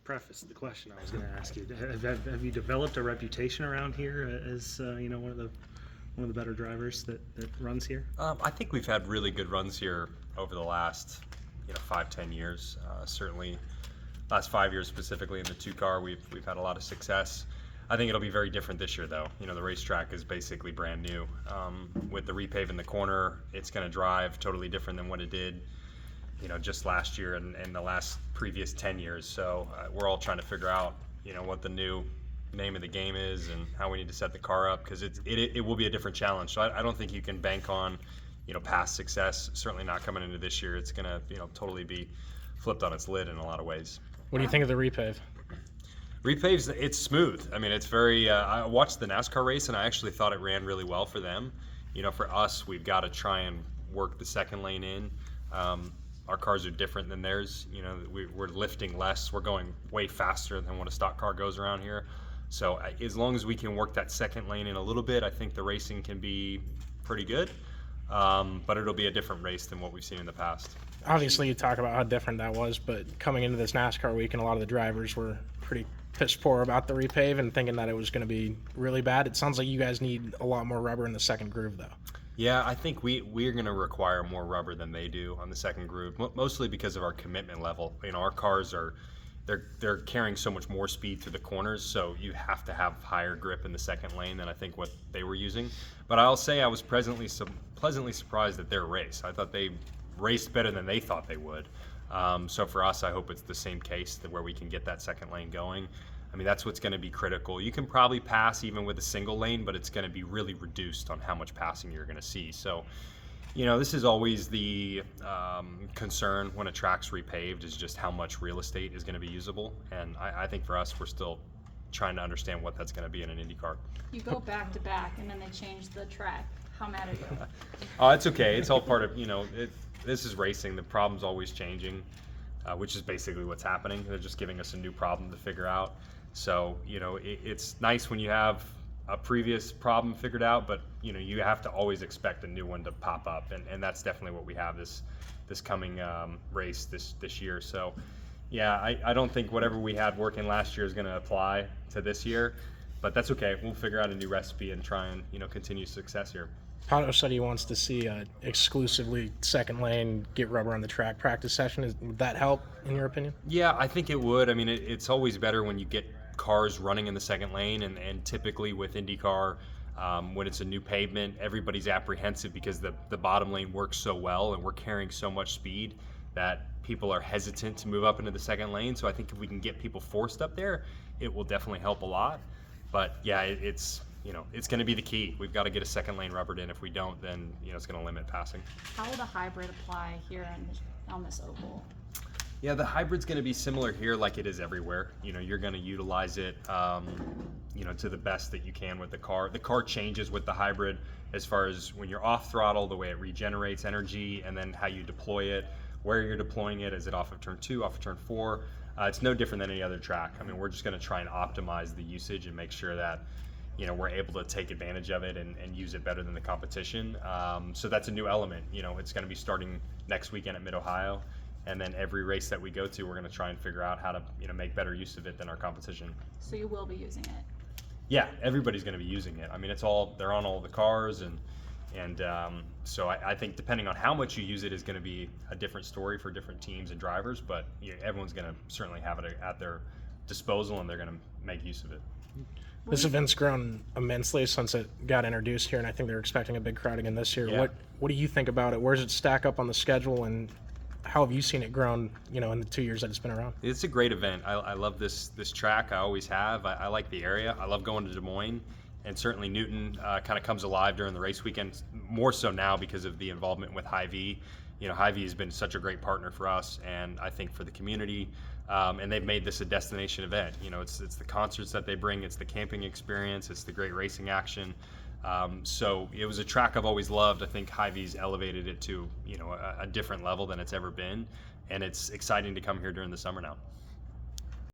preface the question I was going to ask you. Have you developed a reputation around here as one of the better drivers that runs here? I think we've had really good runs here over the last 5-10 years. Certainly, last 5 years specifically in the 2-car, we've had a lot of success. I think it'll be very different this year, though. The racetrack is basically brand new. With the repave in the corner, it's going to drive totally different than what it did, just last year and the last previous 10 years. So we're all trying to figure out, what the new name of the game is and how we need to set the car up, because it will be a different challenge. So I don't think you can bank on, past success. Certainly not coming into this year. It's going to, totally be flipped on its lid in a lot of ways. What do you think of the repave? Repave's, it's smooth. I mean, it's very, I watched the NASCAR race and I actually thought it ran really well for them. For us, we've got to try and work the second lane in. Our cars are different than theirs. We're lifting less. We're going way faster than what a stock car goes around here. So as long as we can work that second lane in a little bit, I think the racing can be pretty good. But it'll be a different race than what we've seen in the past. Obviously, you talk about how different that was, but coming into this NASCAR week, and a lot of the drivers were pretty piss poor about the repave and thinking that it was going to be really bad. It sounds like you guys need a lot more rubber in the second groove, though. Yeah, I think we're going to require more rubber than they do on the second groove, mostly because of our commitment level. Our cars they're carrying so much more speed through the corners, so you have to have higher grip in the second lane than I think what they were using. But I'll say I was pleasantly surprised at their race. I thought they raced better than they thought they would. So for us, I hope it's the same case where we can get that second lane going. I mean, that's what's going to be critical. You can probably pass even with a single lane, but it's going to be really reduced on how much passing you're going to see. So, this is always the concern when a track's repaved, is just how much real estate is going to be usable. And I think for us, we're still trying to understand what that's going to be in an IndyCar. You go back to back, and then they change the track. How mad are you? Oh, it's okay. It's all part of, this is racing. The problem's always changing, which is basically what's happening. They're just giving us a new problem to figure out. So, it's nice when you have a previous problem figured out, but, you have to always expect a new one to pop up. And that's definitely what we have this coming race this year. So, yeah, I don't think whatever we had working last year is going to apply to this year, but that's okay. We'll figure out a new recipe and try and, continue success here. Pato said he wants to see exclusively second lane, get rubber on the track practice session. Would that help, in your opinion? Yeah, I think it would. I mean, it's always better when you get cars running in the second lane, and typically with IndyCar, when it's a new pavement, everybody's apprehensive because the bottom lane works so well and we're carrying so much speed that people are hesitant to move up into the second lane. So I think if we can get people forced up there, it will definitely help a lot. But yeah, it's going to be the key. We've got to get a second lane rubbered in. If we don't, then it's going to limit passing. How will the hybrid apply here on this oval? Yeah, the hybrid's going to be similar here like it is everywhere. You're going to utilize it, to the best that you can with the car. The car changes with the hybrid as far as when you're off throttle, the way it regenerates energy, and then how you deploy it, where you're deploying it. Is it off of turn 2, off of turn 4? It's no different than any other track. I mean, we're just going to try and optimize the usage and make sure that we're able to take advantage of it and use it better than the competition. So that's a new element. It's going to be starting next weekend at Mid-Ohio. And then every race that we go to, we're going to try and figure out how to make better use of it than our competition. So you will be using it? Yeah, everybody's going to be using it. I mean, they're on all the cars, and so I think depending on how much you use it is going to be a different story for different teams and drivers. But everyone's going to certainly have it at their disposal, and they're going to make use of it. This event's grown immensely since it got introduced here, and I think they're expecting a big crowd again this year. Yeah. What do you think about it? Where does it stack up on the schedule, and how have you seen it grown, in the 2 years that it's been around? It's a great event. I love this track. I always have. I like the area. I love going to Des Moines, and certainly Newton kind of comes alive during the race weekend, more so now because of the involvement with Hy-Vee. Hy-Vee has been such a great partner for us, and I think for the community. And they've made this a destination event. It's the concerts that they bring, it's the camping experience, it's the great racing action. So it was a track I've always loved. I think Hy-Vee's elevated it to a different level than it's ever been, and it's exciting to come here during the summer now.